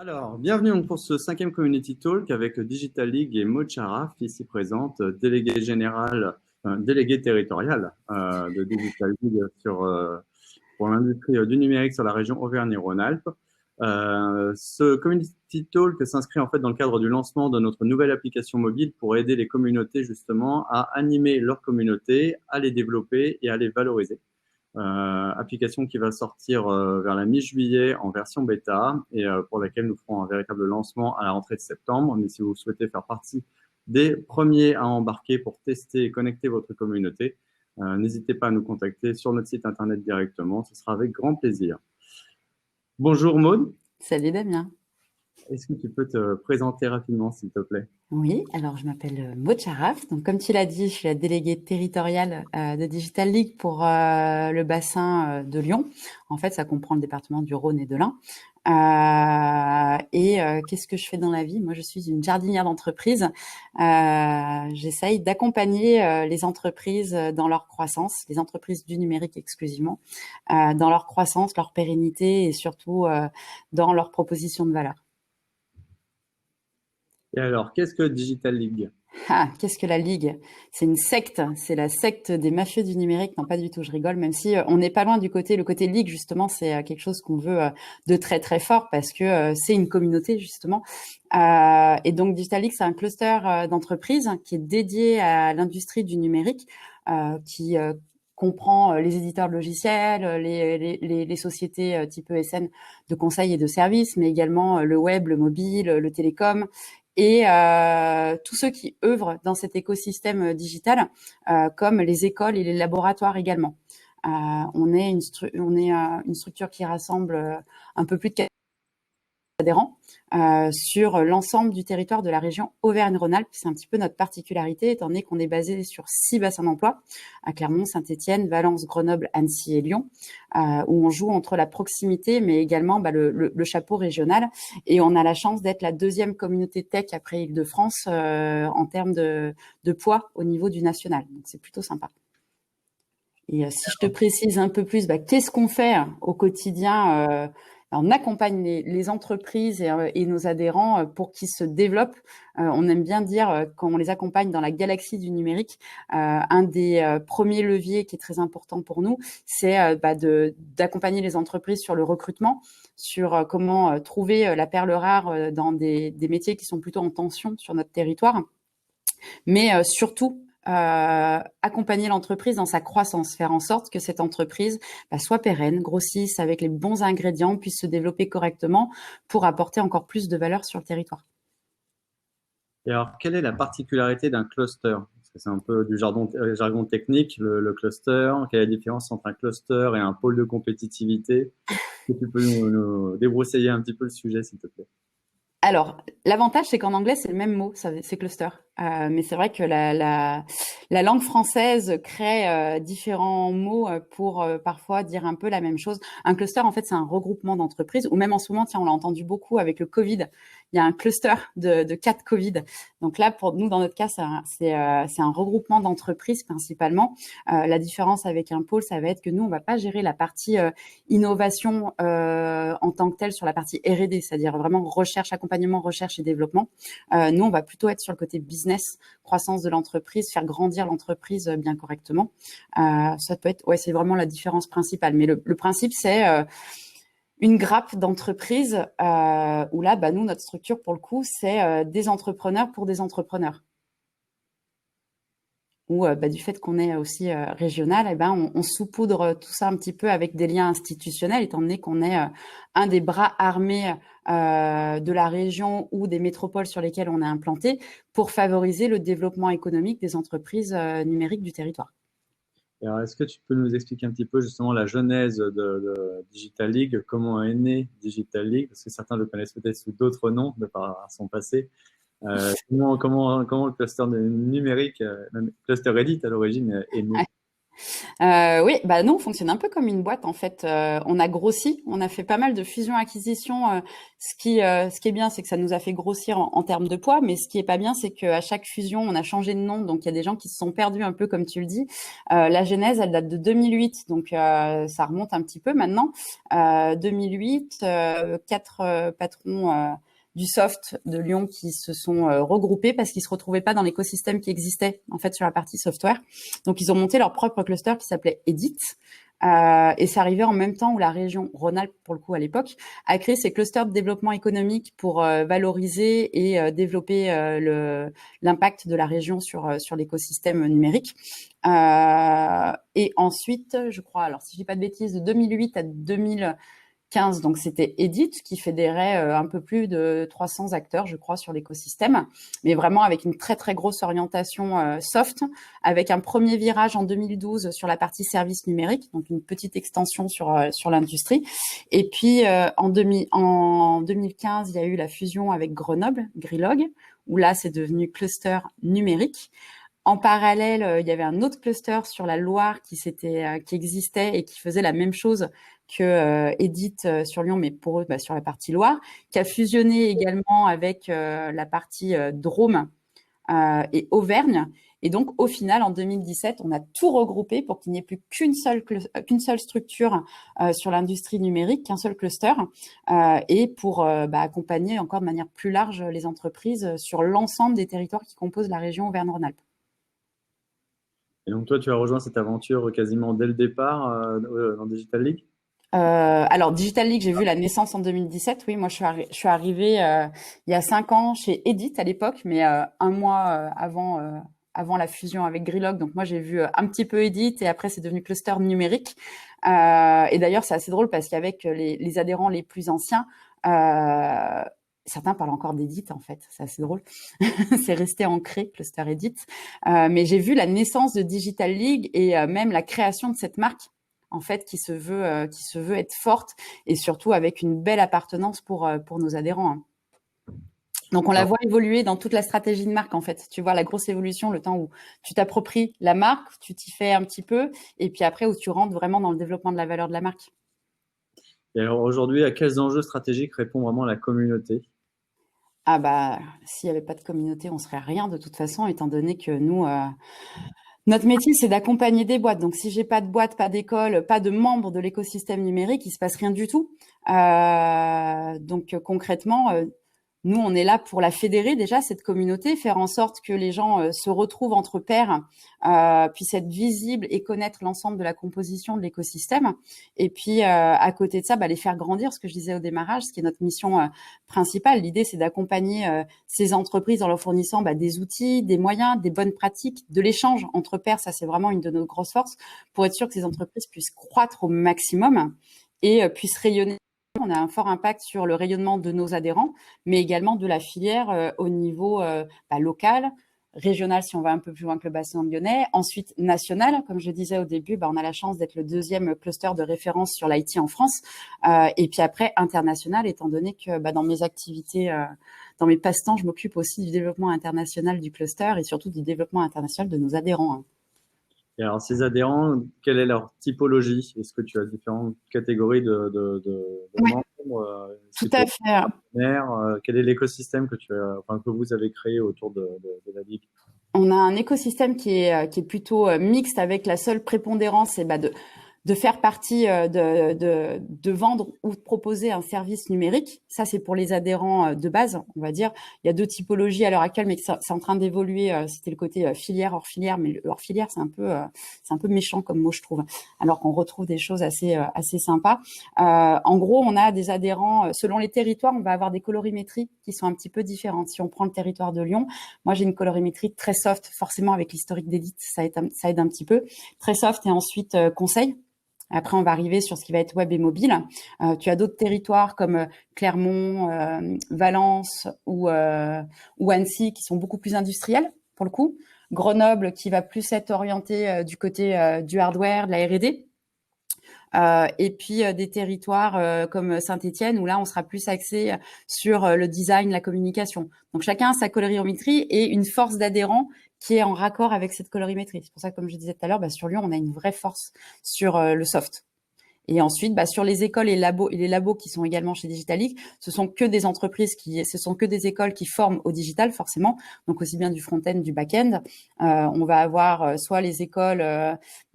Alors, bienvenue donc pour ce 5e Community Talk avec Digital League et Maud Charaf, ici présente, déléguée générale, déléguée territoriale de Digital League pour l'industrie du numérique sur la région Auvergne-Rhône-Alpes. Ce Community Talk s'inscrit en fait dans le cadre du lancement de notre nouvelle application mobile pour aider les communautés justement à animer leur communauté, à les développer et à les valoriser. Application qui va sortir vers la mi-juillet en version bêta et pour laquelle nous ferons un véritable lancement à la rentrée de septembre. Mais si vous souhaitez faire partie des premiers à embarquer pour tester et connecter votre communauté, n'hésitez pas à nous contacter sur notre site internet directement. Ce sera avec grand plaisir. Bonjour Maud. Salut Damien. Est-ce que tu peux te présenter rapidement, s'il te plaît? Oui, alors je m'appelle Maud Charaf. Donc comme tu l'as dit, je suis la déléguée territoriale de Digital League pour le bassin de Lyon. En fait, ça comprend le département du Rhône et de l'Ain. Qu'est-ce que je fais dans la vie? Moi, je suis une jardinière d'entreprise. J'essaye d'accompagner les entreprises dans leur croissance, les entreprises du numérique exclusivement, dans leur croissance, leur pérennité et surtout dans leur proposition de valeur. Et alors, qu'est-ce que Digital League? Qu'est-ce que la Ligue? C'est une secte, c'est la secte des mafieux du numérique. Non, pas du tout, je rigole, même si on n'est pas loin du le côté Ligue, justement, c'est quelque chose qu'on veut de très très fort parce que c'est une communauté, justement. Et donc, Digital League, c'est un cluster d'entreprises qui est dédié à l'industrie du numérique, qui comprend les éditeurs de logiciels, les sociétés type ESN de conseil et de services, mais également le web, le mobile, le télécom, et tous ceux qui œuvrent dans cet écosystème digital, comme les écoles et les laboratoires également. On est une structure qui rassemble un peu plus de 4 adhérents sur l'ensemble du territoire de la région Auvergne-Rhône-Alpes. C'est un petit peu notre particularité, étant donné qu'on est basé sur 6 bassins d'emploi, à Clermont, Saint-Étienne, Valence, Grenoble, Annecy et Lyon, où on joue entre la proximité, mais également le chapeau régional. Et on a la chance d'être la 2e communauté tech après Île-de-France en termes de poids au niveau du national. Donc c'est plutôt sympa. Et si je te précise un peu plus, qu'est-ce qu'on fait au quotidien? On accompagne les entreprises et nos adhérents pour qu'ils se développent. On aime bien dire, quand on les accompagne dans la galaxie du numérique, un des premiers leviers qui est très important pour nous, c'est d'accompagner les entreprises sur le recrutement, sur comment trouver la perle rare dans des métiers qui sont plutôt en tension sur notre territoire, mais surtout accompagner l'entreprise dans sa croissance, faire en sorte que cette entreprise soit pérenne, grossisse avec les bons ingrédients, puisse se développer correctement pour apporter encore plus de valeur sur le territoire. Et alors, quelle est la particularité d'un cluster? Parce que c'est un peu du jargon technique, le cluster. Quelle est la différence entre un cluster et un pôle de compétitivité? Est-ce que tu peux nous débroussailler un petit peu le sujet, s'il te plaît? Alors, l'avantage, c'est qu'en anglais, c'est le même mot, c'est cluster. Mais c'est vrai que la langue française crée différents mots pour parfois dire un peu la même chose. Un cluster, en fait, c'est un regroupement d'entreprises, ou même en ce moment, tiens, on l'a entendu beaucoup avec le Covid. Il y a un cluster de cas de Covid. Donc là, pour nous, dans notre cas, c'est un regroupement d'entreprises principalement. La différence avec un pôle, ça va être que nous, on va pas gérer la partie innovation en tant que telle sur la partie R&D, c'est-à-dire vraiment accompagnement, recherche et développement. Nous, on va plutôt être sur le côté business, croissance de l'entreprise, faire grandir l'entreprise bien correctement. Ça peut être, c'est vraiment la différence principale. Mais le principe, c'est une grappe d'entreprises où là, nous, notre structure, pour le coup, c'est des entrepreneurs pour des ou du fait qu'on est aussi régional, on saupoudre tout ça un petit peu avec des liens institutionnels, étant donné qu'on est un des bras armés de la région ou des métropoles sur lesquelles on est implanté pour favoriser le développement économique des entreprises numériques du territoire. Et alors, est-ce que tu peux nous expliquer un petit peu justement la genèse de Digital League? Comment est né Digital League? Parce que certains le connaissent peut-être sous d'autres noms de par son passé. Comment le cluster numérique, même cluster Elite à l'origine, est né? Oui, bah nous on fonctionne un peu comme une boîte en fait. On a grossi, on a fait pas mal de fusions-acquisitions. Ce qui est bien, c'est que ça nous a fait grossir en termes de poids, mais ce qui est pas bien, c'est qu'à chaque fusion, on a changé de nom. Donc il y a des gens qui se sont perdus un peu, comme tu le dis. La genèse, elle date de 2008, donc ça remonte un petit peu maintenant. 2008, quatre patrons. Du soft de Lyon qui se sont regroupés parce qu'ils se retrouvaient pas dans l'écosystème qui existait en fait sur la partie software. Donc ils ont monté leur propre cluster qui s'appelait Edit. Et ça arrivait en même temps où la région Rhône-Alpes, pour le coup à l'époque, a créé ses clusters de développement économique pour valoriser et développer l'impact de la région sur l'écosystème numérique. Et ensuite, je crois, alors si je dis pas de bêtises, de 2008 à 2015, donc c'était Edit qui fédérait un peu plus de 300 acteurs, je crois, sur l'écosystème, mais vraiment avec une très très grosse orientation soft, avec un premier virage en 2012 sur la partie services numériques, donc une petite extension sur l'industrie. Et puis en 2015, il y a eu la fusion avec Grenoble, Grilog, où là c'est devenu cluster numérique. En parallèle, il y avait un autre cluster sur la Loire qui existait et qui faisait la même chose que Edit sur Lyon, mais pour eux, sur la partie Loire, qui a fusionné également avec la partie Drôme et Auvergne. Et donc, au final, en 2017, on a tout regroupé pour qu'il n'y ait plus qu'une seule structure sur l'industrie numérique, qu'un seul cluster, et pour accompagner encore de manière plus large les entreprises sur l'ensemble des territoires qui composent la région Auvergne-Rhône-Alpes. Et donc, toi, tu as rejoint cette aventure quasiment dès le départ dans Digital League? Alors, Digital League, j'ai vu la naissance en 2017. Oui, moi, je suis arrivée il y a 5 ans chez Edit à l'époque, mais un mois avant la fusion avec Grillog. Donc, moi, j'ai vu un petit peu Edit et après, c'est devenu cluster numérique. Et d'ailleurs, c'est assez drôle parce qu'avec les adhérents les plus anciens, certains parlent encore d'Edit, en fait. C'est assez drôle. C'est resté ancré, cluster Edit. Mais j'ai vu la naissance de Digital League et même la création de cette marque en fait, qui se veut être forte et surtout avec une belle appartenance pour nos adhérents. Hein. Donc, on la voit évoluer dans toute la stratégie de marque, en fait. Tu vois la grosse évolution, le temps où tu t'appropries la marque, tu t'y fais un petit peu, et puis après, où tu rentres vraiment dans le développement de la valeur de la marque. Et alors, aujourd'hui, à quels enjeux stratégiques répond vraiment la communauté? Ah bah, s'il n'y avait pas de communauté, on serait rien de toute façon, étant donné que nous... Notre métier, c'est d'accompagner des boîtes. Donc, si j'ai pas de boîte, pas d'école, pas de membres de l'écosystème numérique, il se passe rien du tout. Donc, concrètement, nous, on est là pour la fédérer déjà, cette communauté, faire en sorte que les gens se retrouvent entre pairs, puissent être visibles et connaître l'ensemble de la composition de l'écosystème. Et puis, à côté de ça, les faire grandir, ce que je disais au démarrage, ce qui est notre mission principale. L'idée, c'est d'accompagner ces entreprises en leur fournissant des outils, des moyens, des bonnes pratiques, de l'échange entre pairs. Ça, c'est vraiment une de nos grosses forces pour être sûr que ces entreprises puissent croître au maximum et puissent rayonner. On a un fort impact sur le rayonnement de nos adhérents, mais également de la filière au niveau local, régional si on va un peu plus loin que le bassin lyonnais, ensuite national, comme je disais au début, on a la chance d'être le deuxième cluster de référence sur l'IT en France, et puis après international, étant donné que dans mes activités, dans mes passe-temps, je m'occupe aussi du développement international du cluster et surtout du développement international de nos adhérents. Hein. Et alors, ces adhérents, quelle est leur typologie? Est-ce que tu as différentes catégories de Oui, membres? tout à fait. Quel est l'écosystème que vous avez créé autour de la Ligue? On a un écosystème qui est plutôt mixte avec la seule prépondérance et de faire partie, de vendre ou de proposer un service numérique. Ça, c'est pour les adhérents de base, on va dire. Il y a 2 typologies à l'heure actuelle, mais c'est en train d'évoluer. C'était le côté filière, hors filière, mais hors filière, c'est un peu méchant comme mot, je trouve. Alors qu'on retrouve des choses assez sympas. En gros, on a des adhérents, selon les territoires, on va avoir des colorimétries qui sont un petit peu différentes. Si on prend le territoire de Lyon, moi, j'ai une colorimétrie très soft, forcément avec l'historique d'Edit, ça aide un petit peu. Très soft et ensuite conseil. Après, on va arriver sur ce qui va être web et mobile. Tu as d'autres territoires comme Clermont, Valence ou Annecy qui sont beaucoup plus industriels pour le coup. Grenoble qui va plus être orienté du côté du hardware, de la R&D. Et puis des territoires comme Saint-Étienne où là on sera plus axé sur le design, la communication. Donc chacun a sa colorimétrie et une force d'adhérents qui est en raccord avec cette colorimétrie. C'est pour ça que, comme je disais tout à l'heure, sur Lyon, on a une vraie force sur le soft. Et ensuite, sur les écoles et les labos qui sont également chez Digital League, ce sont que des entreprises ce sont que des écoles qui forment au digital, forcément. Donc, aussi bien du front-end, du back-end. On va avoir soit les écoles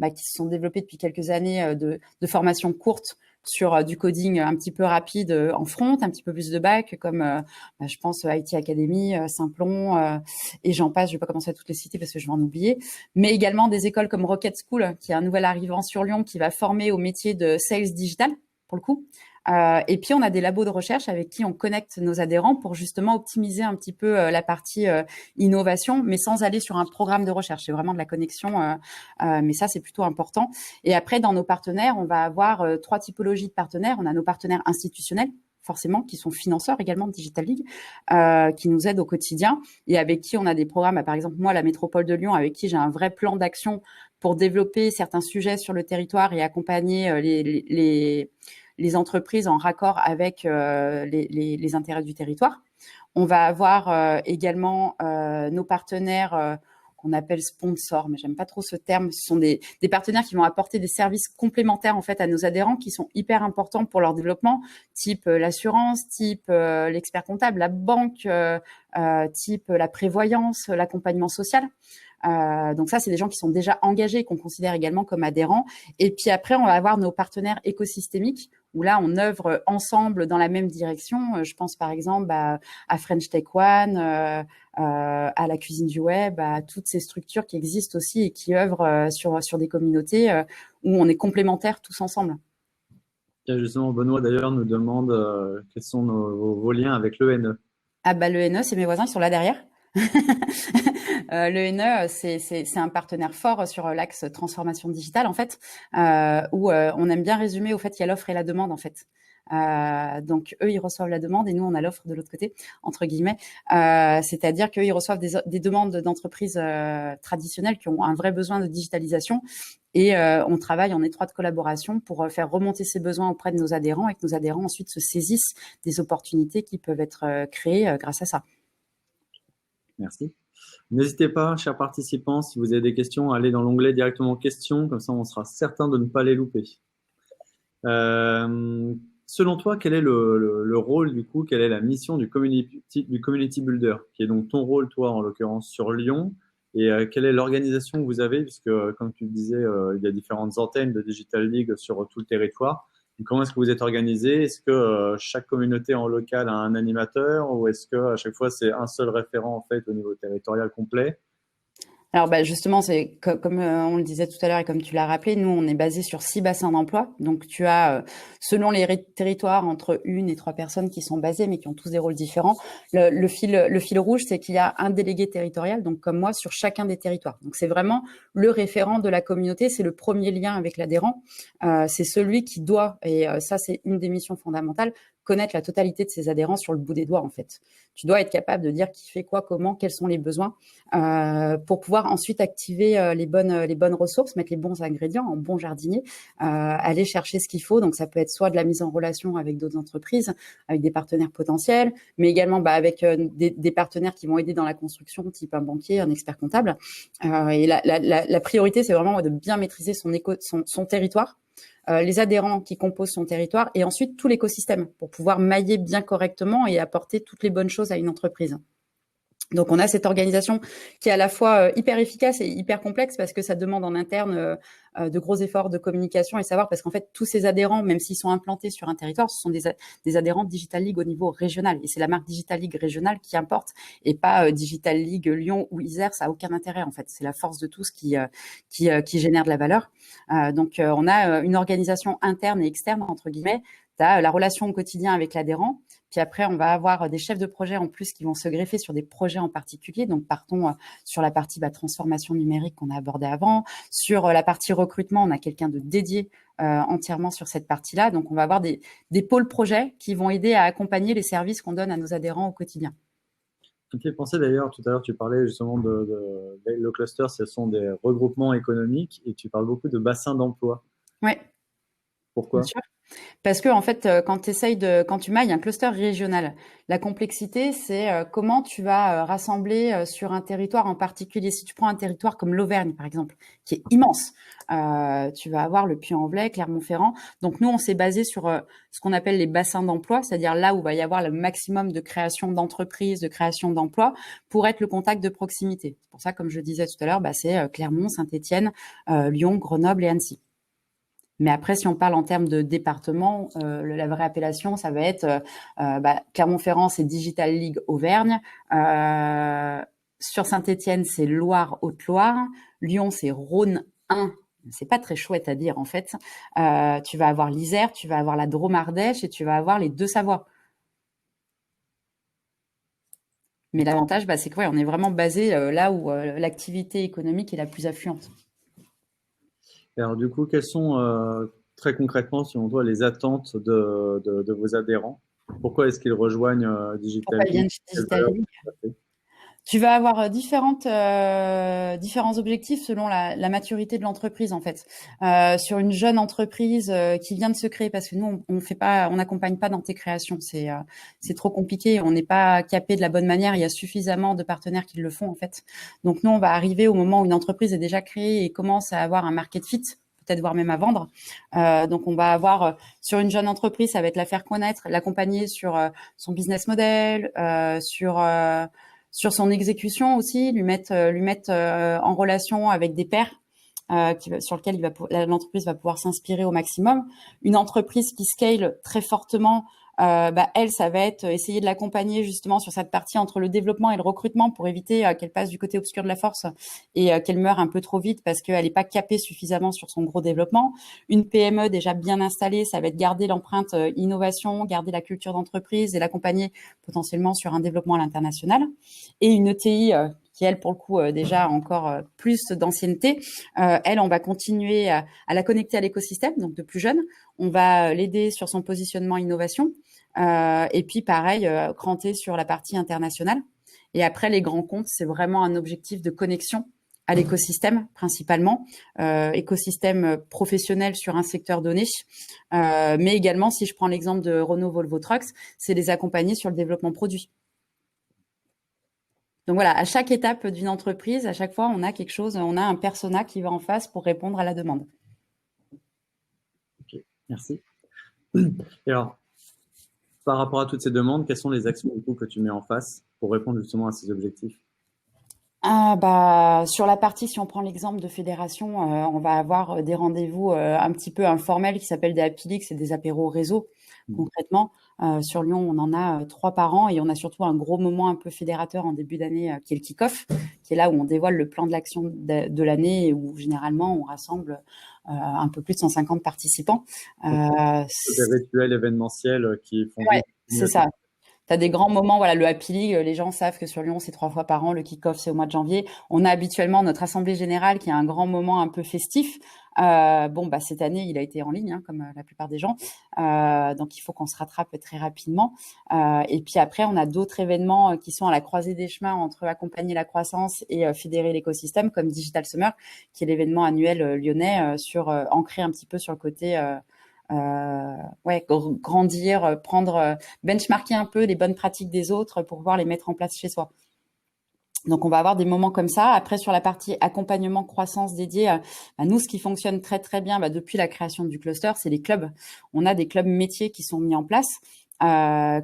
qui se sont développées depuis quelques années de formation courte sur du coding un petit peu rapide en front, un petit peu plus de back, comme je pense IT Academy, Simplon, et j'en passe. Je vais pas commencer à toutes les citer parce que je vais en oublier. Mais également des écoles comme Rocket School, qui est un nouvel arrivant sur Lyon, qui va former au métier de sales digital, pour le coup. Et puis, on a des labos de recherche avec qui on connecte nos adhérents pour justement optimiser un petit peu la partie innovation, mais sans aller sur un programme de recherche. C'est vraiment de la connexion, mais ça, c'est plutôt important. Et après, dans nos partenaires, on va avoir 3 typologies de partenaires. On a nos partenaires institutionnels, forcément, qui sont financeurs également de Digital League, qui nous aident au quotidien et avec qui on a des programmes. Par exemple, moi, la métropole de Lyon, avec qui j'ai un vrai plan d'action pour développer certains sujets sur le territoire et accompagner les entreprises en raccord avec les intérêts du territoire. On va avoir également nos partenaires qu'on appelle sponsors, mais j'aime pas trop ce terme. Ce sont des partenaires qui vont apporter des services complémentaires en fait à nos adhérents qui sont hyper importants pour leur développement, type l'assurance, type l'expert comptable, la banque, type la prévoyance, l'accompagnement social. Donc ça, c'est des gens qui sont déjà engagés, qu'on considère également comme adhérents. Et puis après, on va avoir nos partenaires écosystémiques, où là, on œuvre ensemble dans la même direction. Je pense par exemple à French Tech One, à la Cuisine du Web, à toutes ces structures qui existent aussi et qui œuvrent sur des communautés où on est complémentaires tous ensemble. Et justement, Benoît d'ailleurs nous demande quels sont vos liens avec l'ENE. Ah l'ENE, c'est mes voisins qui sont là derrière. L'ENE, c'est un partenaire fort sur l'axe transformation digitale, en fait, où on aime bien résumer au fait qu'il y a l'offre et la demande, en fait. Donc, eux, ils reçoivent la demande et nous, on a l'offre de l'autre côté, entre guillemets. C'est-à-dire qu'eux, ils reçoivent des demandes d'entreprises traditionnelles qui ont un vrai besoin de digitalisation et on travaille en étroite collaboration pour faire remonter ces besoins auprès de nos adhérents et que nos adhérents ensuite se saisissent des opportunités qui peuvent être créées grâce à ça. Merci. N'hésitez pas, chers participants, si vous avez des questions, à aller dans l'onglet directement questions, comme ça on sera certain de ne pas les louper. Selon toi, quel est le rôle du coup, quelle est la mission du community builder, qui est donc ton rôle, toi, en l'occurrence, sur Lyon, et quelle est l'organisation que vous avez, puisque, comme tu le disais, il y a différentes antennes de Digital League sur tout le territoire. Comment est-ce que vous êtes organisé? Est-ce que chaque communauté en local a un animateur ou est-ce que à chaque fois c'est un seul référent en fait au niveau territorial complet? Alors justement, c'est comme on le disait tout à l'heure et comme tu l'as rappelé, nous on est basé sur 6 bassins d'emploi. Donc tu as selon les territoires entre 1 et 3 personnes qui sont basées mais qui ont tous des rôles différents. Le fil rouge, c'est qu'il y a un délégué territorial, donc comme moi, sur chacun des territoires. Donc c'est vraiment le référent de la communauté, c'est le premier lien avec l'adhérent. C'est celui qui doit, et ça c'est une des missions fondamentales, connaître la totalité de ses adhérents sur le bout des doigts en fait. Tu dois être capable de dire qui fait quoi, comment, quels sont les besoins pour pouvoir ensuite activer les bonnes ressources, mettre les bons ingrédients en bon jardinier, aller chercher ce qu'il faut. Donc ça peut être soit de la mise en relation avec d'autres entreprises, avec des partenaires potentiels, mais également avec des partenaires qui vont aider dans la construction, type un banquier, un expert comptable. Et la priorité, c'est vraiment de bien maîtriser son territoire. Les adhérents qui composent son territoire et ensuite tout l'écosystème pour pouvoir mailler bien correctement et apporter toutes les bonnes choses à une entreprise. Donc, on a cette organisation qui est à la fois hyper efficace et hyper complexe parce que ça demande en interne de gros efforts de communication et savoir parce qu'en fait, tous ces adhérents, même s'ils sont implantés sur un territoire, ce sont des adhérents Digital League au niveau régional. Et c'est la marque Digital League régionale qui importe et pas Digital League Lyon ou Isère. Ça n'a aucun intérêt, en fait. C'est la force de tous qui génère de la valeur. Donc, on a une organisation interne et externe, entre guillemets. Tu as la relation au quotidien avec l'adhérent. Puis après, on va avoir des chefs de projet en plus qui vont se greffer sur des projets en particulier. Donc, partons sur la partie transformation numérique qu'on a abordée avant. Sur la partie recrutement, on a quelqu'un de dédié entièrement sur cette partie-là. Donc, on va avoir des pôles projets qui vont aider à accompagner les services qu'on donne à nos adhérents au quotidien. Ça me fait penser d'ailleurs, tout à l'heure, tu parlais justement le cluster, ce sont des regroupements économiques et tu parles beaucoup de bassins d'emploi. Ouais. Bien Pourquoi? sûr. Parce que en fait, quand tu mailles un cluster régional, la complexité, c'est comment tu vas rassembler sur un territoire en particulier. Si tu prends un territoire comme l'Auvergne, par exemple, qui est immense, tu vas avoir le Puy-en-Velay, Clermont-Ferrand. Donc nous, on s'est basé sur ce qu'on appelle les bassins d'emploi, c'est-à-dire là où va y avoir le maximum de création d'entreprises, de création d'emplois, pour être le contact de proximité. C'est pour ça, comme je disais tout à l'heure, c'est Clermont, Saint-Étienne, Lyon, Grenoble et Annecy. Mais après, si on parle en termes de département, la vraie appellation, ça va être Clermont-Ferrand, c'est Digital League Auvergne. Sur Saint-Étienne, c'est Loire-Haute-Loire. Lyon, c'est Rhône 1. C'est pas très chouette à dire en fait. Tu vas avoir l'Isère, tu vas avoir la Drôme-Ardèche et tu vas avoir les Deux-Savoies. Mais l'avantage, c'est que on est vraiment basé là où l'activité économique est la plus affluente. Et alors, du coup, quelles sont très concrètement, selon toi, les attentes de vos adhérents? Pourquoi est-ce qu'ils rejoignent Pourquoi Digital ils League? viennent chez Quelles Digital valeurs League? vous apportez? Tu vas avoir différents objectifs selon la maturité de l'entreprise en fait. Sur une jeune entreprise qui vient de se créer, parce que nous on fait pas, on n'accompagne pas dans tes créations, c'est trop compliqué, on n'est pas capé de la bonne manière. Il y a suffisamment de partenaires qui le font en fait. Donc nous on va arriver au moment où une entreprise est déjà créée et commence à avoir un market fit, peut-être voire même à vendre. Donc on va avoir sur une jeune entreprise, ça va être la faire connaître, l'accompagner sur son business model, sur son exécution aussi, lui mettre en relation avec des pairs sur lequel l'entreprise va pouvoir s'inspirer au maximum. Une entreprise qui scale très fortement, elle, ça va être essayer de l'accompagner justement sur cette partie entre le développement et le recrutement pour éviter qu'elle passe du côté obscur de la force et qu'elle meure un peu trop vite parce qu'elle n'est pas capée suffisamment sur son gros développement. Une PME déjà bien installée, ça va être garder l'empreinte innovation, garder la culture d'entreprise et l'accompagner potentiellement sur un développement à l'international. Et une ETI qui, elle, pour le coup, déjà encore plus d'ancienneté, elle, on va continuer à la connecter à l'écosystème, donc de plus jeune. On va l'aider sur son positionnement innovation. Et puis, pareil, cranter sur la partie internationale. Et après, les grands comptes, c'est vraiment un objectif de connexion à l'écosystème principalement, écosystème professionnel sur un secteur donné, mais également, si je prends l'exemple de Renault Volvo Trucks, c'est les accompagner sur le développement produit. Donc voilà, à chaque étape d'une entreprise, à chaque fois, on a quelque chose, on a un persona qui va en face pour répondre à la demande. Ok, merci. Et alors, par rapport à toutes ces demandes, quelles sont les actions du coup, que tu mets en face pour répondre justement à ces objectifs? Sur la partie, si on prend l'exemple de fédération, on va avoir des rendez-vous un petit peu informels qui s'appellent des Happy Leagues, c'est des apéros réseau. Concrètement, sur Lyon, on en a 3 par an et on a surtout un gros moment un peu fédérateur en début d'année qui est le kick-off, qui est là où on dévoile le plan de l'action de l'année et où généralement on rassemble un peu plus de 150 participants. Des rituels événementiels qui font Ouais, vivre. c'est ça. Tu as des grands moments, voilà, le Happy League, les gens savent que sur Lyon, c'est 3 fois par an, le kick-off, c'est au mois de janvier. On a habituellement notre assemblée générale qui est un grand moment un peu festif. Cette année, il a été en ligne, comme la plupart des gens. Donc, il faut qu'on se rattrape très rapidement. Et puis après, on a d'autres événements qui sont à la croisée des chemins entre accompagner la croissance et fédérer l'écosystème, comme Digital Summer, qui est l'événement annuel lyonnais ancré un petit peu sur le côté grandir, prendre, benchmarker un peu les bonnes pratiques des autres pour pouvoir les mettre en place chez soi. Donc, on va avoir des moments comme ça. Après, sur la partie accompagnement croissance dédiée, nous, ce qui fonctionne très, très bien depuis la création du cluster, c'est les clubs. On a des clubs métiers qui sont mis en place,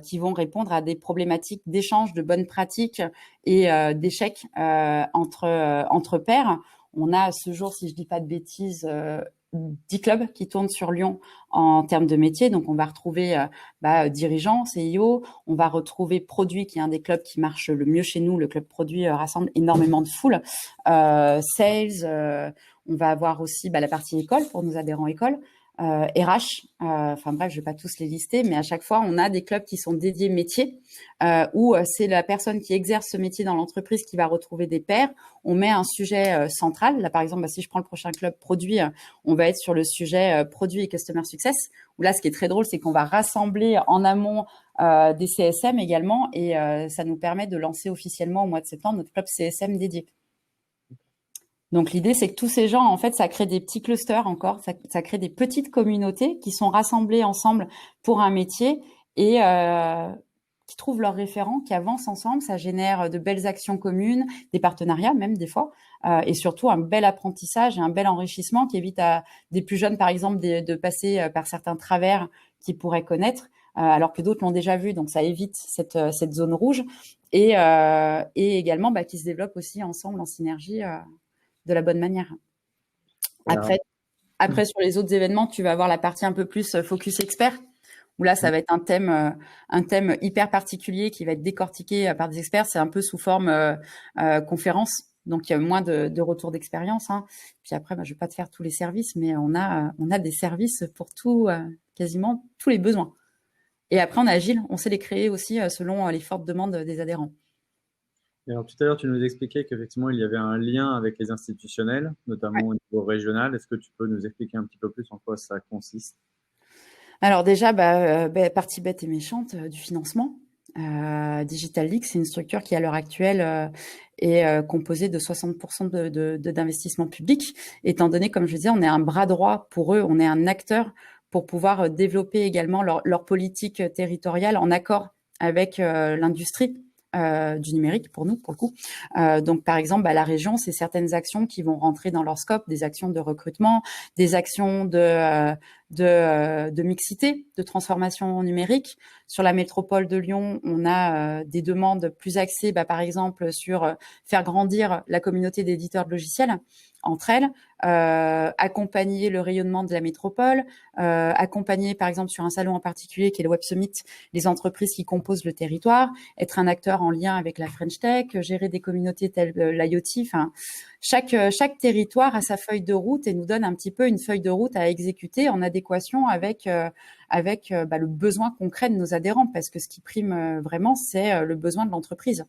qui vont répondre à des problématiques d'échange de bonnes pratiques et d'échecs entre pairs. On a à ce jour, si je dis pas de bêtises, 10 clubs qui tournent sur Lyon en termes de métier. Donc, on va retrouver dirigeants, CIO. On va retrouver produit, qui est un des clubs qui marche le mieux chez nous. Le club produit rassemble énormément de foule. Sales, on va avoir aussi la partie école pour nos adhérents école. RH, enfin bref, je vais pas tous les lister, mais à chaque fois, on a des clubs qui sont dédiés métier, où c'est la personne qui exerce ce métier dans l'entreprise qui va retrouver des pairs. On met un sujet central. Là, par exemple, si je prends le prochain club produit, on va être sur le sujet produit et customer success, où là, ce qui est très drôle, c'est qu'on va rassembler en amont des CSM également, et ça nous permet de lancer officiellement au mois de septembre notre club CSM dédié. Donc l'idée, c'est que tous ces gens, en fait, ça crée des petits clusters encore, ça crée des petites communautés qui sont rassemblées ensemble pour un métier et qui trouvent leurs référents, qui avancent ensemble. Ça génère de belles actions communes, des partenariats même des fois, et surtout un bel apprentissage et un bel enrichissement qui évite à des plus jeunes, par exemple, de passer par certains travers qu'ils pourraient connaître, alors que d'autres l'ont déjà vu. Donc ça évite cette zone rouge et également qui se développent aussi ensemble en synergie. De la bonne manière. Alors, Après, sur les autres événements, tu vas avoir la partie un peu plus focus expert, où là, ça va être un thème hyper particulier qui va être décortiqué par des experts. C'est un peu sous forme conférence, donc il y a moins de retours d'expérience. Hein. Puis après, je vais pas te faire tous les services, mais on a des services pour tout, quasiment tous les besoins. Et après, on est agile, on sait les créer aussi selon les fortes demandes des adhérents. et alors, tout à l'heure, tu nous expliquais qu'effectivement, il y avait un lien avec les institutionnels, notamment au niveau régional. Est-ce que tu peux nous expliquer un petit peu plus en quoi ça consiste? Alors déjà, partie bête et méchante du financement. Digital League, c'est une structure qui, à l'heure actuelle, est composée de 60% d'investissement public, étant donné, comme je disais, on est un bras droit pour eux, on est un acteur pour pouvoir développer également leur politique territoriale en accord avec l'industrie du numérique pour nous, pour le coup. Donc, par exemple, la région, c'est certaines actions qui vont rentrer dans leur scope, des actions de recrutement, des actions de mixité, de transformation numérique. Sur la métropole de Lyon, on a des demandes plus axées, par exemple, sur faire grandir la communauté d'éditeurs de logiciels entre elles, accompagner le rayonnement de la métropole, accompagner, par exemple, sur un salon en particulier qui est le Web Summit, les entreprises qui composent le territoire, être un acteur en lien avec la French Tech, gérer des communautés telles l'IoT. Enfin, chaque territoire a sa feuille de route et nous donne un petit peu une feuille de route à exécuter en adéquation avec le besoin concret de nos adhérents, parce que ce qui prime vraiment, c'est le besoin de l'entreprise.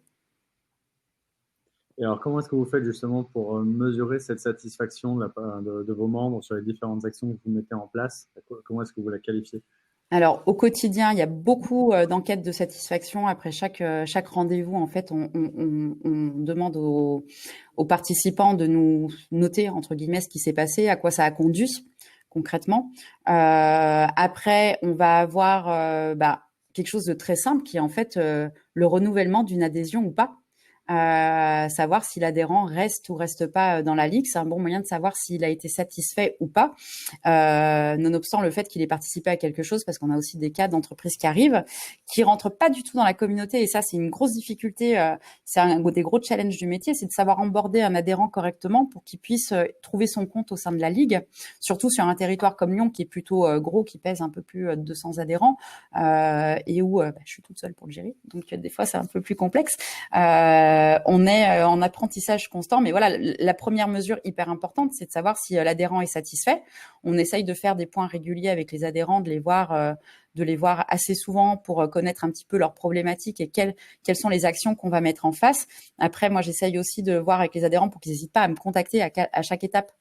Et alors, comment est-ce que vous faites justement pour mesurer cette satisfaction de vos membres sur les différentes actions que vous mettez en place? Comment est-ce que vous la qualifiez? Alors, au quotidien, il y a beaucoup d'enquêtes de satisfaction. Après chaque rendez-vous, en fait, on demande aux participants de nous noter, entre guillemets, ce qui s'est passé, à quoi ça a conduit concrètement. Après, on va avoir quelque chose de très simple qui est en fait le renouvellement d'une adhésion ou pas. Savoir si l'adhérent reste ou reste pas dans la ligue, c'est un bon moyen de savoir s'il a été satisfait ou pas, nonobstant le fait qu'il ait participé à quelque chose, parce qu'on a aussi des cas d'entreprises qui arrivent, qui rentrent pas du tout dans la communauté, et ça c'est une grosse difficulté, c'est un des gros challenges du métier, c'est de savoir onboarder un adhérent correctement pour qu'il puisse trouver son compte au sein de la ligue, surtout sur un territoire comme Lyon qui est plutôt gros, qui pèse un peu plus de 200 adhérents, et où je suis toute seule pour le gérer, donc des fois c'est un peu plus complexe. On est en apprentissage constant, mais voilà, la première mesure hyper importante, c'est de savoir si l'adhérent est satisfait. On essaye de faire des points réguliers avec les adhérents, de les voir assez souvent pour connaître un petit peu leurs problématiques et quelles sont les actions qu'on va mettre en face. Après, moi, j'essaye aussi de voir avec les adhérents pour qu'ils n'hésitent pas à me contacter à chaque étape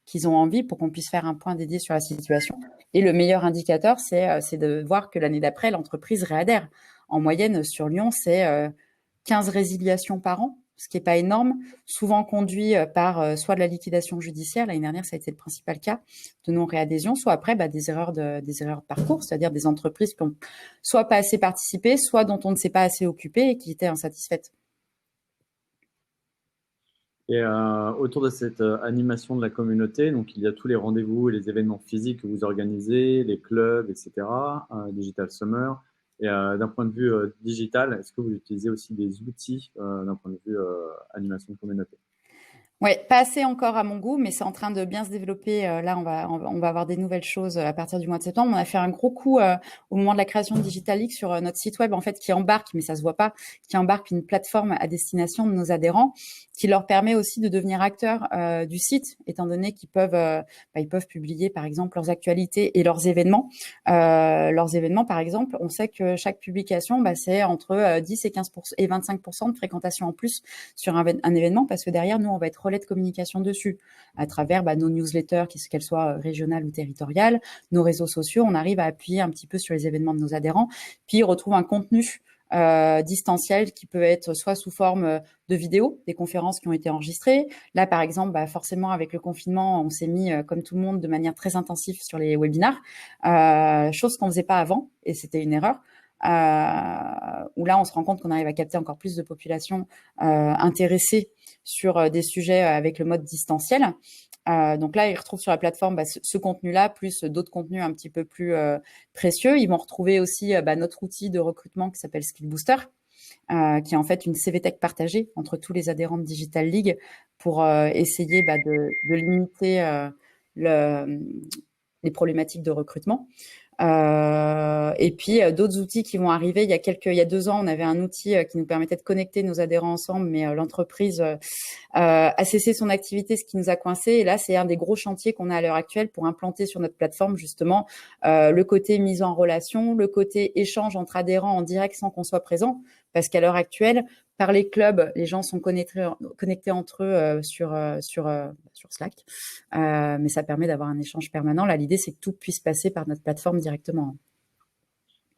qu'ils ont envie, pour qu'on puisse faire un point dédié sur la situation. Et le meilleur indicateur, c'est de voir que l'année d'après, l'entreprise réadhère. En moyenne, sur Lyon, c'est 15 résiliations par an, ce qui n'est pas énorme, souvent conduit par soit de la liquidation judiciaire, l'année dernière ça a été le principal cas de non-réadhésion, soit après des erreurs de parcours, c'est-à-dire des entreprises qui n'ont soit pas assez participé, soit dont on ne s'est pas assez occupé et qui étaient insatisfaites. Et autour de cette animation de la communauté, donc il y a tous les rendez-vous et les événements physiques que vous organisez, les clubs, etc., Digital Summer. Et d'un point de vue digital, est-ce que vous utilisez aussi des outils d'un point de vue animation de communauté? Ouais, pas assez encore à mon goût, mais c'est en train de bien se développer. Là, on va avoir des nouvelles choses à partir du mois de septembre. On a fait un gros coup au moment de la création de Digital League sur notre site web, en fait, qui embarque, mais ça se voit pas, qui embarque une plateforme à destination de nos adhérents, qui leur permet aussi de devenir acteurs du site, étant donné qu'ils peuvent publier, par exemple, leurs actualités et leurs événements. Leurs événements, par exemple, on sait que chaque publication, c'est entre 10 et 15% et 25% de fréquentation en plus sur un événement, parce que derrière, nous, on va être relais de communication dessus, à travers nos newsletters, qu'elles soient régionales ou territoriales, nos réseaux sociaux. On arrive à appuyer un petit peu sur les événements de nos adhérents, puis ils retrouvent un contenu distanciel qui peut être soit sous forme de vidéos, des conférences qui ont été enregistrées. Là, par exemple, forcément, avec le confinement, on s'est mis, comme tout le monde, de manière très intensive sur les webinars, chose qu'on ne faisait pas avant, et c'était une erreur. Où là, on se rend compte qu'on arrive à capter encore plus de populations intéressées sur des sujets avec le mode distanciel. Donc là, ils retrouvent sur la plateforme ce contenu-là, plus d'autres contenus un petit peu plus précieux. Ils vont retrouver aussi notre outil de recrutement qui s'appelle Skill Booster, qui est en fait une CVTech partagée entre tous les adhérents de Digital League pour essayer de limiter les problématiques de recrutement. Et puis d'autres outils qui vont arriver. Il y a 2 ans, on avait un outil qui nous permettait de connecter nos adhérents ensemble, mais l'entreprise a cessé son activité, ce qui nous a coincé. Et là, c'est un des gros chantiers qu'on a à l'heure actuelle pour implanter sur notre plateforme justement le côté mise en relation, le côté échange entre adhérents en direct sans qu'on soit présent, parce qu'à l'heure actuelle, par les clubs, les gens sont connectés entre eux sur Slack, mais ça permet d'avoir un échange permanent. Là, l'idée, c'est que tout puisse passer par notre plateforme directement.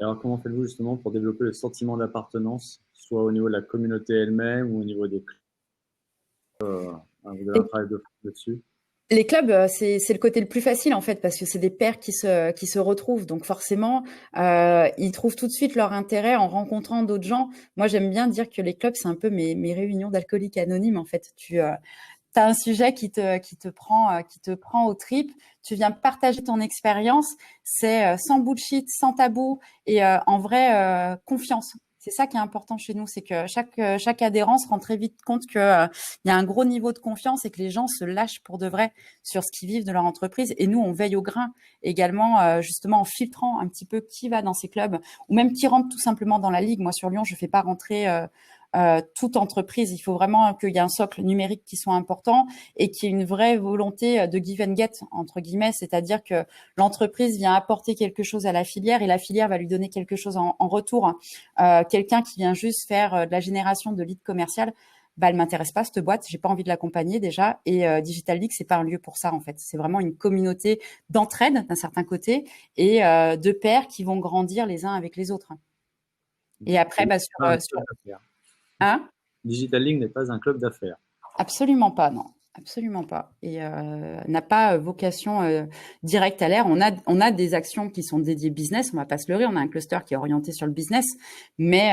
Et alors, comment faites-vous justement pour développer le sentiment d'appartenance, soit au niveau de la communauté elle-même ou au niveau des clubs? Vous avez un travail dessus? Les clubs, c'est le côté le plus facile en fait, parce que c'est des pairs qui se retrouvent. Donc forcément, ils trouvent tout de suite leur intérêt en rencontrant d'autres gens. Moi, j'aime bien dire que les clubs, c'est un peu mes réunions d'alcooliques anonymes en fait. Tu as un sujet qui te prend aux tripes. Tu viens partager ton expérience. C'est sans bullshit, sans tabou et en vrai confiance. C'est ça qui est important chez nous, c'est que chaque adhérent se rend très vite compte que il y a un gros niveau de confiance et que les gens se lâchent pour de vrai sur ce qu'ils vivent de leur entreprise. Et nous, on veille au grain également, justement en filtrant un petit peu qui va dans ces clubs ou même qui rentre tout simplement dans la ligue. Moi, sur Lyon, je fais pas rentrer toute entreprise. Il faut vraiment qu'il y ait un socle numérique qui soit important et qu'il y ait une vraie volonté de give and get, entre guillemets, c'est-à-dire que l'entreprise vient apporter quelque chose à la filière et la filière va lui donner quelque chose en retour. Quelqu'un qui vient juste faire de la génération de leads commercial, elle m'intéresse pas cette boîte, j'ai pas envie de l'accompagner déjà. Et Digital League, c'est pas un lieu pour ça en fait. C'est vraiment une communauté d'entraide d'un certain côté et de pairs qui vont grandir les uns avec les autres. Et après, sur hein? Digital League n'est pas un club d'affaires. Absolument pas, non. Absolument pas. Et n'a pas vocation directe à l'air. On a des actions qui sont dédiées business, on va pas se leurrer, on a un cluster qui est orienté sur le business, mais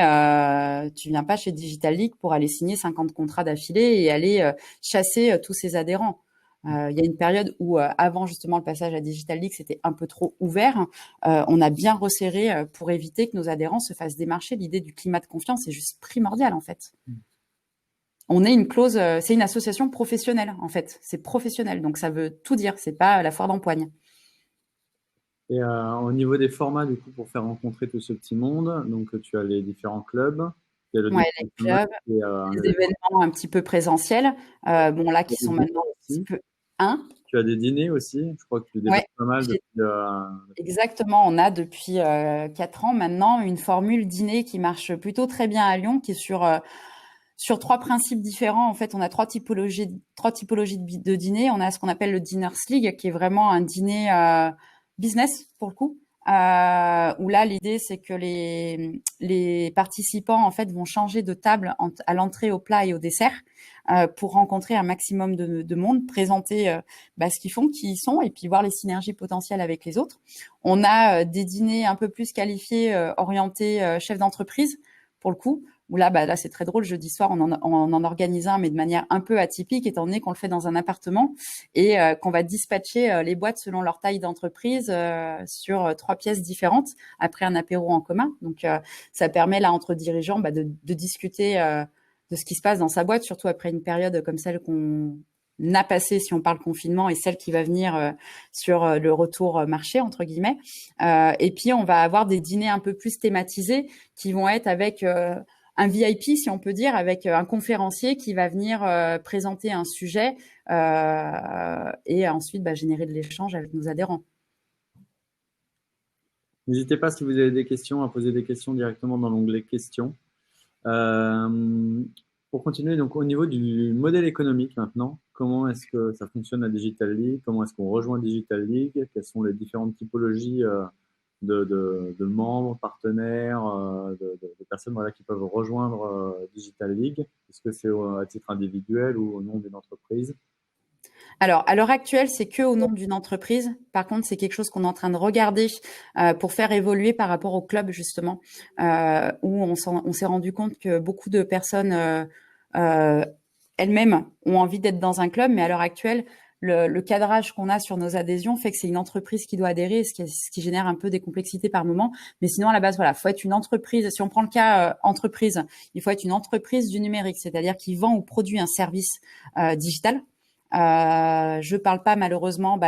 tu viens pas chez Digital League pour aller signer 50 contrats d'affilée et aller chasser tous ses adhérents. Il y a une période où, avant justement le passage à Digital League, c'était un peu trop ouvert. On a bien resserré pour éviter que nos adhérents se fassent démarcher. L'idée du climat de confiance est juste primordiale en fait. On est une clause, c'est une association professionnelle en fait. C'est professionnel, donc ça veut tout dire. C'est pas la foire d'empoigne. Et au niveau des formats, du coup, pour faire rencontrer tout ce petit monde, donc tu as les différents clubs. Les clubs, les événements un petit peu présentiels. Là, qui sont maintenant un petit peu. Tu as des dîners aussi. Je crois que tu développes pas mal depuis. Exactement. On a depuis 4 ans maintenant une formule dîner qui marche plutôt très bien à Lyon, qui est sur 3 principes différents. En fait, on a trois typologies de dîner. On a ce qu'on appelle le Diners League, qui est vraiment un dîner business pour le coup. Où là, l'idée, c'est que les participants, en fait, vont changer de table à l'entrée, au plat et au dessert pour rencontrer un maximum de monde, présenter ce qu'ils font, qui ils sont, et puis voir les synergies potentielles avec les autres. On a des dîners un peu plus qualifiés, orientés chef d'entreprise, pour le coup, où là, c'est très drôle. Jeudi soir, on en organise un, mais de manière un peu atypique, étant donné qu'on le fait dans un appartement et qu'on va dispatcher les boîtes selon leur taille d'entreprise sur 3 pièces différentes après un apéro en commun. Donc, ça permet là entre dirigeants de discuter de ce qui se passe dans sa boîte, surtout après une période comme celle qu'on a passée, si on parle confinement, et celle qui va venir sur le retour marché, entre guillemets. Et puis, on va avoir des dîners un peu plus thématisés qui vont être avec un VIP, si on peut dire, avec un conférencier qui va venir présenter un sujet et ensuite générer de l'échange avec nos adhérents. N'hésitez pas, si vous avez des questions, à poser des questions directement dans l'onglet questions. Pour continuer, donc au niveau du modèle économique maintenant, comment est-ce que ça fonctionne à Digital League? Comment est-ce qu'on rejoint Digital League? Quelles sont les différentes typologies de membres, partenaires, de personnes voilà, qui peuvent rejoindre Digital League? Est-ce que c'est à titre individuel ou au nom d'une entreprise? Alors, à l'heure actuelle, c'est que au nom d'une entreprise. Par contre, c'est quelque chose qu'on est en train de regarder pour faire évoluer par rapport au club, justement, où on s'est rendu compte que beaucoup de personnes euh, elles-mêmes ont envie d'être dans un club, mais à l'heure actuelle, le cadrage qu'on a sur nos adhésions fait que c'est une entreprise qui doit adhérer, ce qui génère un peu des complexités par moment. Mais sinon, à la base, voilà, faut être une entreprise. Si on prend le cas entreprise, il faut être une entreprise du numérique, c'est-à-dire qui vend ou produit un service digital. Je parle pas malheureusement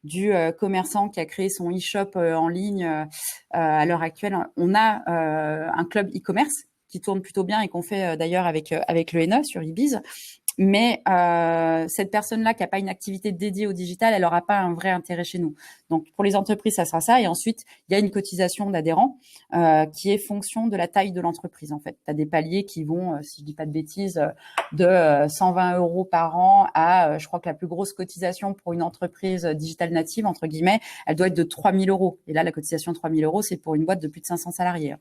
du commerçant qui a créé son e-shop en ligne. À l'heure actuelle, on a un club e-commerce qui tourne plutôt bien et qu'on fait d'ailleurs avec le ENA sur Ibiz. Mais cette personne-là qui n'a pas une activité dédiée au digital, elle n'aura pas un vrai intérêt chez nous. Donc, pour les entreprises, ça sera ça. Et ensuite, il y a une cotisation d'adhérents qui est fonction de la taille de l'entreprise, en fait. Tu as des paliers qui vont, si je dis pas de bêtises, de 120 € par an à, je crois que la plus grosse cotisation pour une entreprise digitale native, entre guillemets, elle doit être de 3 000 €. Et là, la cotisation de 3 000 €, c'est pour une boîte de plus de 500 salariés.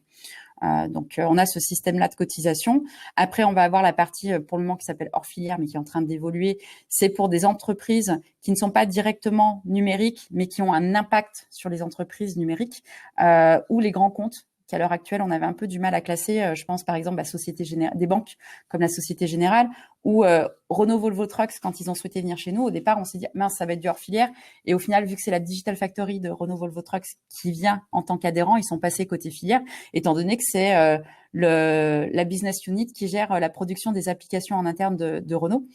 Donc, on a ce système-là de cotisation. Après, on va avoir la partie pour le moment qui s'appelle hors filière, mais qui est en train d'évoluer. C'est pour des entreprises qui ne sont pas directement numériques, mais qui ont un impact sur les entreprises numériques ou les grands comptes qu'à l'heure actuelle, on avait un peu du mal à classer. Je pense par exemple à Société Générale, des banques comme la Société Générale ou Renault Volvo Trucks, quand ils ont souhaité venir chez nous. Au départ, on s'est dit, mince, ça va être du hors filière. Et au final, vu que c'est la Digital Factory de Renault Volvo Trucks qui vient en tant qu'adhérent, ils sont passés côté filière, étant donné que c'est la business unit qui gère la production des applications en interne de Renault.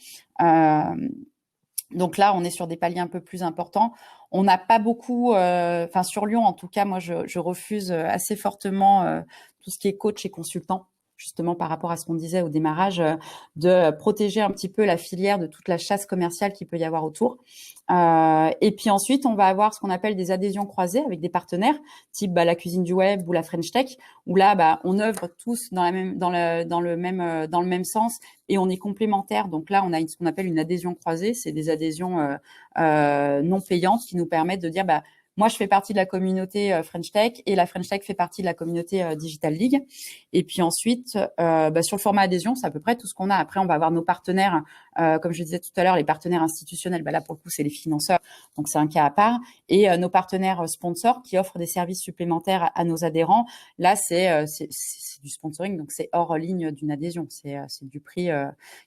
Donc là, on est sur des paliers un peu plus importants. On n'a pas beaucoup, enfin sur Lyon en tout cas, moi je refuse assez fortement tout ce qui est coach et consultant, justement par rapport à ce qu'on disait au démarrage, de protéger un petit peu la filière de toute la chasse commerciale qu'il peut y avoir autour. Et puis ensuite, on va avoir ce qu'on appelle des adhésions croisées avec des partenaires, type la cuisine du web ou la French Tech, où là, on œuvre tous dans le même sens et on est complémentaires. Donc là, on a ce qu'on appelle une adhésion croisée. C'est des adhésions non payantes qui nous permettent de dire, moi, je fais partie de la communauté French Tech et la French Tech fait partie de la communauté Digital League. Et puis ensuite, sur le format adhésion, c'est à peu près tout ce qu'on a. Après, on va avoir nos partenaires, comme je disais tout à l'heure, les partenaires institutionnels. Là, pour le coup, c'est les financeurs, donc c'est un cas à part. Et nos partenaires sponsors qui offrent des services supplémentaires à nos adhérents. Là, c'est du sponsoring, donc c'est hors ligne d'une adhésion. C'est du prix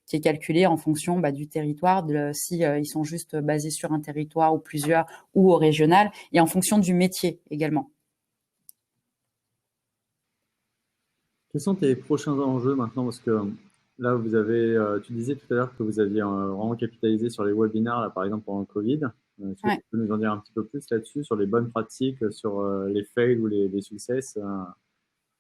qui est calculé en fonction du territoire, si ils sont juste basés sur un territoire ou plusieurs ou au régional, et en fonction du métier également. Quels sont tes prochains enjeux maintenant? Parce que là, tu disais tout à l'heure que vous aviez vraiment capitalisé sur les webinaires, là, par exemple pendant le Covid. Est-ce que Ouais. tu peux nous en dire un petit peu plus là-dessus, sur les bonnes pratiques, sur les fails ou les succès?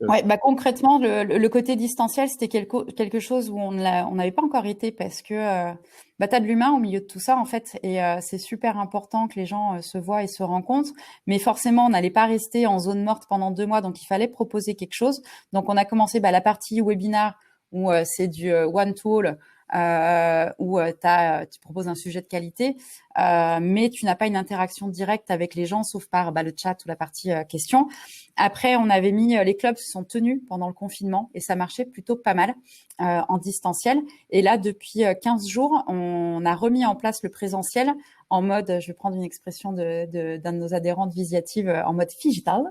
Ouais, concrètement, le côté distanciel, c'était quelque chose où on n'avait pas encore été parce que tu as de l'humain au milieu de tout ça en fait, et c'est super important que les gens se voient et se rencontrent. Mais forcément, on n'allait pas rester en zone morte pendant 2 mois, donc il fallait proposer quelque chose. Donc on a commencé la partie webinar où c'est du one tool. Où tu proposes un sujet de qualité, mais tu n'as pas une interaction directe avec les gens, sauf par le chat ou la partie questions. Après, on avait mis, les clubs se sont tenus pendant le confinement et ça marchait plutôt pas mal en distanciel. Et là, depuis 15 jours, on a remis en place le présentiel en mode, je vais prendre une expression d'un de nos adhérents de Visiative, en mode digital,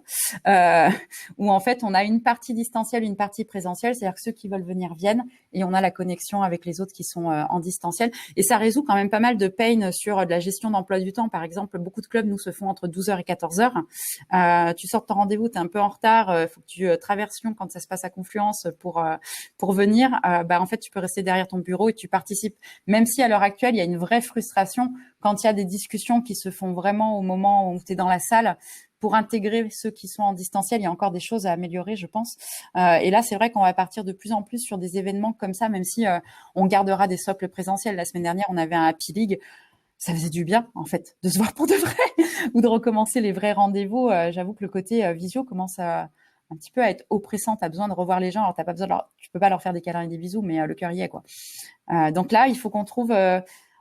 où en fait, on a une partie distancielle, une partie présentielle, c'est-à-dire que ceux qui veulent venir viennent et on a la connexion avec les autres qui sont en distanciel. Et ça résout quand même pas mal de pain sur de la gestion d'emploi du temps. Par exemple, beaucoup de clubs, nous, se font entre 12h et 14h. Tu sors de ton rendez-vous, tu es un peu en retard, faut que tu traverses Lyon quand ça se passe à Confluence pour venir. En fait, tu peux rester derrière ton bureau et tu participes. Même si à l'heure actuelle, il y a une vraie frustration quand il y a des discussions qui se font vraiment au moment où tu es dans la salle. Pour intégrer ceux qui sont en distanciel, il y a encore des choses à améliorer, je pense. Et là, c'est vrai qu'on va partir de plus en plus sur des événements comme ça, même si on gardera des socles présentiels. La semaine dernière, on avait un Happy League. Ça faisait du bien, en fait, de se voir pour de vrai ou de recommencer les vrais rendez-vous. J'avoue que le côté visio commence un petit peu à être oppressant. Tu as besoin de revoir les gens. Alors, tu peux pas leur faire des câlins et des bisous, mais le cœur y est, quoi. Donc là, il faut qu'on trouve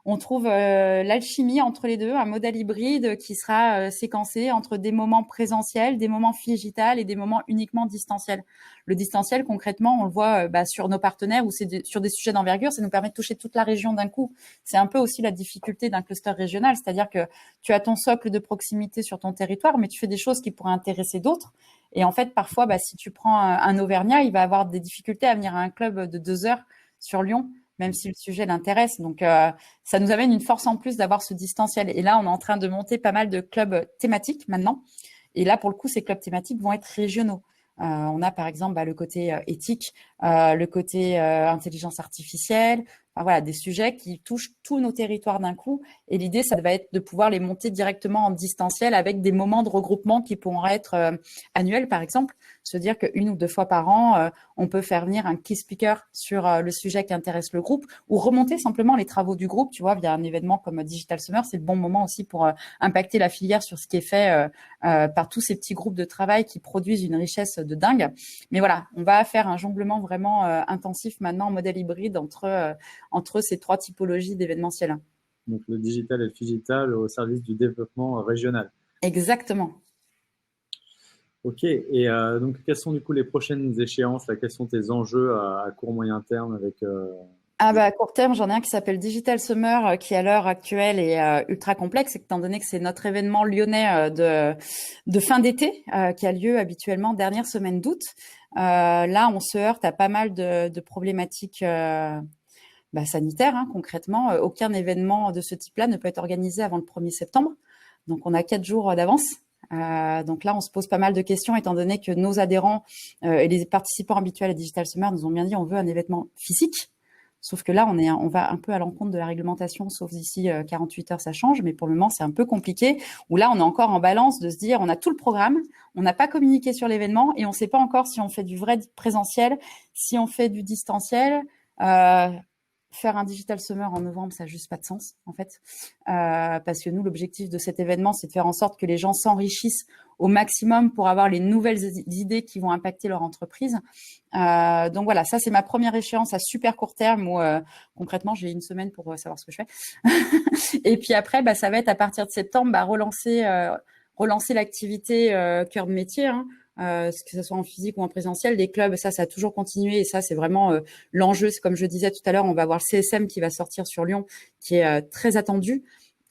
on trouve l'alchimie entre les deux, un modèle hybride qui sera séquencé entre des moments présentiels, des moments digital et des moments uniquement distanciels. Le distanciel, concrètement, on le voit sur nos partenaires ou sur des sujets d'envergure, ça nous permet de toucher toute la région d'un coup. C'est un peu aussi la difficulté d'un cluster régional, c'est-à-dire que tu as ton socle de proximité sur ton territoire, mais tu fais des choses qui pourraient intéresser d'autres. Et en fait, parfois, si tu prends un Auvergnat, il va avoir des difficultés à venir à un club de 2 heures sur Lyon, même si le sujet l'intéresse. Donc, ça nous amène une force en plus d'avoir ce distanciel. Et là, on est en train de monter pas mal de clubs thématiques maintenant. Et là, pour le coup, ces clubs thématiques vont être régionaux. On a par exemple le côté éthique, le côté intelligence artificielle, enfin, voilà, des sujets qui touchent tous nos territoires d'un coup. Et l'idée, ça va être de pouvoir les monter directement en distanciel avec des moments de regroupement qui pourront être annuels, par exemple. Se dire qu'une ou deux fois par an, on peut faire venir un key speaker sur le sujet qui intéresse le groupe ou remonter simplement les travaux du groupe, tu vois, via un événement comme Digital Summer. C'est le bon moment aussi pour impacter la filière sur ce qui est fait par tous ces petits groupes de travail qui produisent une richesse de dingue. Mais voilà, on va faire un jonglement vraiment intensif maintenant en modèle hybride entre ces trois typologies d'événementiel. Donc le digital et le phygital au service du développement régional. Exactement. Ok, et donc quelles sont du coup les prochaines échéances là, quels sont tes enjeux à court moyen terme avec À court terme, j'en ai un qui s'appelle Digital Summer, qui à l'heure actuelle est ultra complexe, étant donné que c'est notre événement lyonnais de fin d'été, qui a lieu habituellement dernière semaine d'août. Là, on se heurte à pas mal de problématiques sanitaires, hein, concrètement. Aucun événement de ce type-là ne peut être organisé avant le 1er septembre. Donc, on a 4 jours d'avance. Donc là, on se pose pas mal de questions, étant donné que nos adhérents et les participants habituels à Digital Summer nous ont bien dit on veut un événement physique. Sauf que là, on va un peu à l'encontre de la réglementation, sauf d'ici 48 heures, ça change. Mais pour le moment, c'est un peu compliqué. Où là, on est encore en balance de se dire, on a tout le programme, on n'a pas communiqué sur l'événement et on ne sait pas encore si on fait du vrai présentiel, si on fait du distanciel. Faire un Digital Summer en novembre, ça n'a juste pas de sens, en fait. Parce que nous, l'objectif de cet événement, c'est de faire en sorte que les gens s'enrichissent au maximum pour avoir les nouvelles idées qui vont impacter leur entreprise. Donc voilà, ça, c'est ma première échéance à super court terme où, concrètement, j'ai une semaine pour savoir ce que je fais. Et puis après, ça va être à partir de septembre, relancer l'activité cœur de métier, hein. Que ce soit en physique ou en présentiel, les clubs, ça a toujours continué et ça, c'est vraiment l'enjeu. C'est comme je disais tout à l'heure, on va avoir le CSM qui va sortir sur Lyon, qui est très attendu.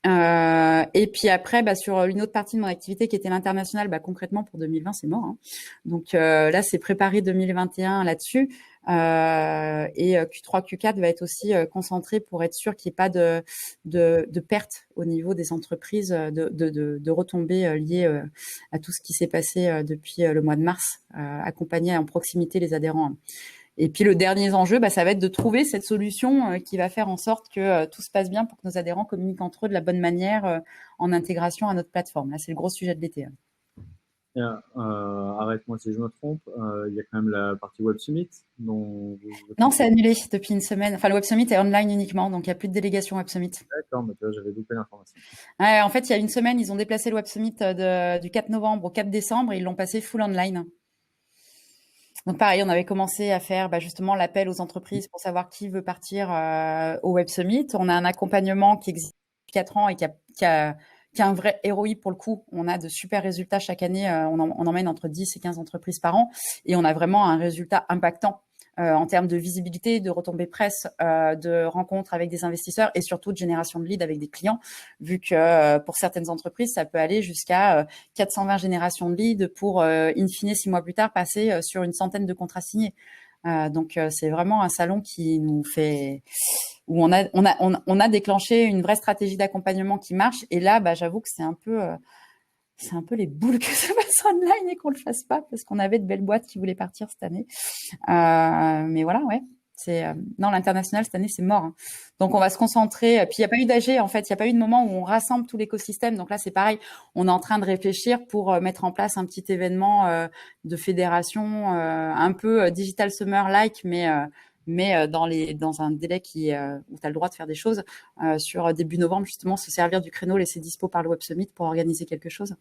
Et puis après, sur une autre partie de mon activité qui était l'international, concrètement pour 2020, c'est mort, hein. Donc là, c'est préparé 2021 là-dessus. Et Q3, Q4 va être aussi concentré pour être sûr qu'il n'y ait pas de perte au niveau des entreprises, de retombées liées à tout ce qui s'est passé depuis le mois de mars, accompagner en proximité les adhérents. Et puis le dernier enjeu, ça va être de trouver cette solution qui va faire en sorte que tout se passe bien pour que nos adhérents communiquent entre eux de la bonne manière en intégration à notre plateforme. Là, c'est le gros sujet de l'été. Arrête-moi si je me trompe, il y a quand même la partie Web Summit dont Non, c'est annulé depuis une semaine. Enfin, le Web Summit est online uniquement, donc il n'y a plus de délégation Web Summit. D'accord, mais tu vois, j'avais loupé l'information. Ouais, en fait, il y a une semaine, ils ont déplacé le Web Summit du 4 novembre au 4 décembre et ils l'ont passé full online. Donc pareil, on avait commencé à faire justement l'appel aux entreprises pour savoir qui veut partir au Web Summit. On a un accompagnement qui existe depuis 4 ans et qui a un vrai ROI pour le coup. On a de super résultats chaque année. On emmène entre 10 et 15 entreprises par an et on a vraiment un résultat impactant en termes de visibilité, de retombées presse, de rencontres avec des investisseurs et surtout de génération de leads avec des clients, vu que pour certaines entreprises, ça peut aller jusqu'à 420 générations de leads pour, in fine, 6 mois plus tard, passer sur une centaine de contrats signés. Donc, c'est vraiment un salon qui nous fait... où on a déclenché une vraie stratégie d'accompagnement qui marche. Et là, j'avoue que c'est un peu les boules que ça passe online et qu'on le fasse pas parce qu'on avait de belles boîtes qui voulaient partir cette année. Mais voilà, ouais. Non, l'international cette année c'est mort, hein. Donc on va se concentrer. Puis il n'y a pas eu d'AG en fait, il n'y a pas eu de moment où on rassemble tout l'écosystème. Donc là c'est pareil, on est en train de réfléchir pour mettre en place un petit événement de fédération, un peu Digital Summer like, mais dans un délai où tu as le droit de faire des choses sur début novembre, justement, se servir du créneau laissé dispo par le Web Summit pour organiser quelque chose.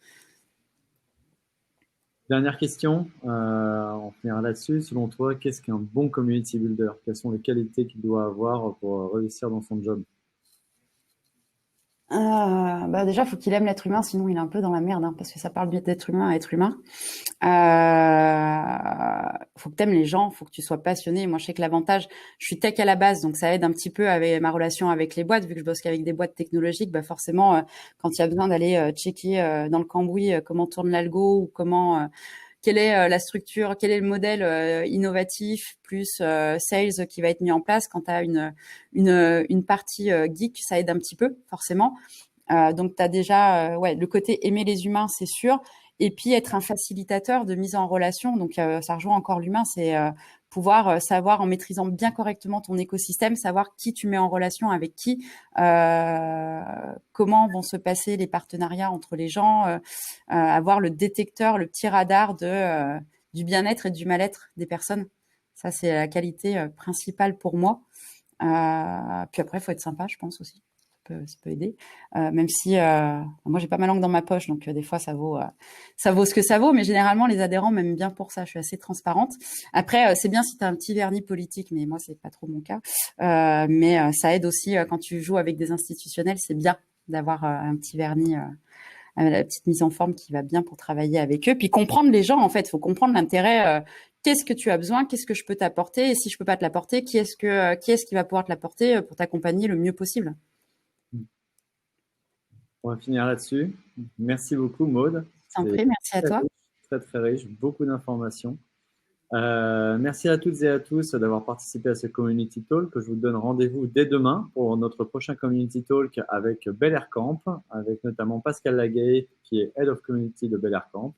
Dernière question, on finira là-dessus. Selon toi, qu'est-ce qu'un bon community builder? Quelles sont les qualités qu'il doit avoir pour réussir dans son job? Déjà, faut qu'il aime l'être humain, sinon il est un peu dans la merde, hein, parce que ça parle d'être humain à être humain. Faut que t'aimes les gens, faut que tu sois passionné. Moi, je sais que l'avantage, je suis tech à la base, donc ça aide un petit peu avec ma relation avec les boîtes, vu que je bosse qu'avec des boîtes technologiques. Bah forcément, quand il y a besoin d'aller checker dans le cambouis comment tourne l'algo ou comment quelle est la structure, quel est le modèle innovatif plus sales qui va être mis en place. Quand tu as une partie geek, ça aide un petit peu forcément. Donc tu as déjà ouais, le côté aimer les humains, c'est sûr. Et puis être un facilitateur de mise en relation. Donc ça rejoint encore l'humain, c'est pouvoir savoir en maîtrisant bien correctement ton écosystème, savoir qui tu mets en relation avec qui, comment vont se passer les partenariats entre les gens, avoir le détecteur, le petit radar du bien-être et du mal-être des personnes. Ça, c'est la qualité principale pour moi. Puis après, il faut être sympa, je pense aussi. Ça peut aider. Même si moi, j'ai pas ma langue dans ma poche, donc des fois, ça vaut ce que ça vaut. Mais généralement, les adhérents m'aiment bien pour ça. Je suis assez transparente. Après, c'est bien si tu as un petit vernis politique, mais moi, c'est pas trop mon cas. Mais ça aide aussi quand tu joues avec des institutionnels. C'est bien d'avoir un petit vernis la petite mise en forme qui va bien pour travailler avec eux. Puis comprendre les gens, en fait, il faut comprendre l'intérêt. Qu'est-ce que tu as besoin? Qu'est-ce que je peux t'apporter? Et si je peux pas te l'apporter, qui est-ce qui va pouvoir te l'apporter pour t'accompagner le mieux possible? On va finir là-dessus. Merci beaucoup, Maude. T'en C'est prie, merci à très toi. riche, très, très riche, beaucoup d'informations. Merci à toutes et à tous d'avoir participé à ce Community Talk. Je vous donne rendez-vous dès demain pour notre prochain Community Talk avec Bel Air Camp, avec notamment Pascal Lagay, qui est Head of Community de Bel Air Camp.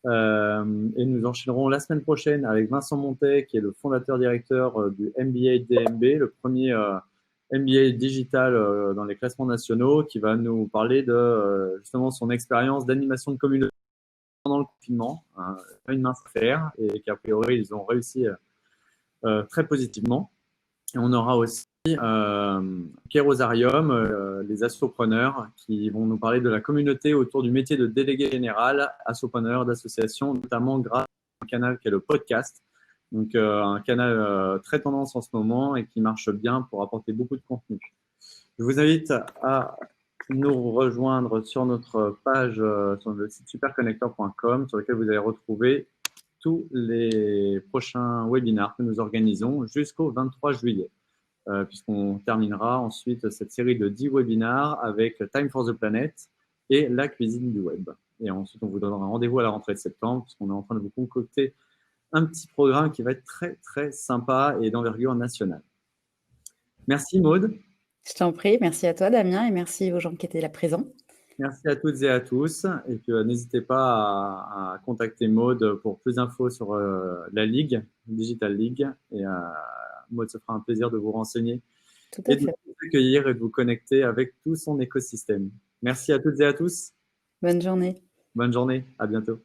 Et nous enchaînerons la semaine prochaine avec Vincent Montet, qui est le fondateur-directeur du MBA DMB, le premier MBA digital dans les classements nationaux, qui va nous parler de justement son expérience d'animation de communauté pendant le confinement, une mince affaire, et qu'a priori ils ont réussi très positivement. Et on aura aussi Kérosarium, les assopreneurs, qui vont nous parler de la communauté autour du métier de délégué général, assopreneur d'associations, notamment grâce à un canal qui est le podcast. Donc un canal très tendance en ce moment et qui marche bien pour apporter beaucoup de contenu. Je vous invite à nous rejoindre sur notre page sur le site superconnector.com sur lequel vous allez retrouver tous les prochains webinars que nous organisons jusqu'au 23 juillet. Puisqu'on terminera ensuite cette série de 10 webinars avec Time for the Planet et la cuisine du web. Et ensuite, on vous donnera rendez-vous à la rentrée de septembre, puisqu'on est en train de vous concocter un petit programme qui va être très, très sympa et d'envergure nationale. Merci, Maude. Je t'en prie, merci à toi, Damien, et merci aux gens qui étaient là présents. Merci à toutes et à tous. Et puis, n'hésitez pas à contacter Maude pour plus d'infos sur la Ligue, Digital League. Et Maude se fera un plaisir de vous renseigner Tout à et de fait. vous accueillir et de vous connecter avec tout son écosystème. Merci à toutes et à tous. Bonne journée. Bonne journée. À bientôt.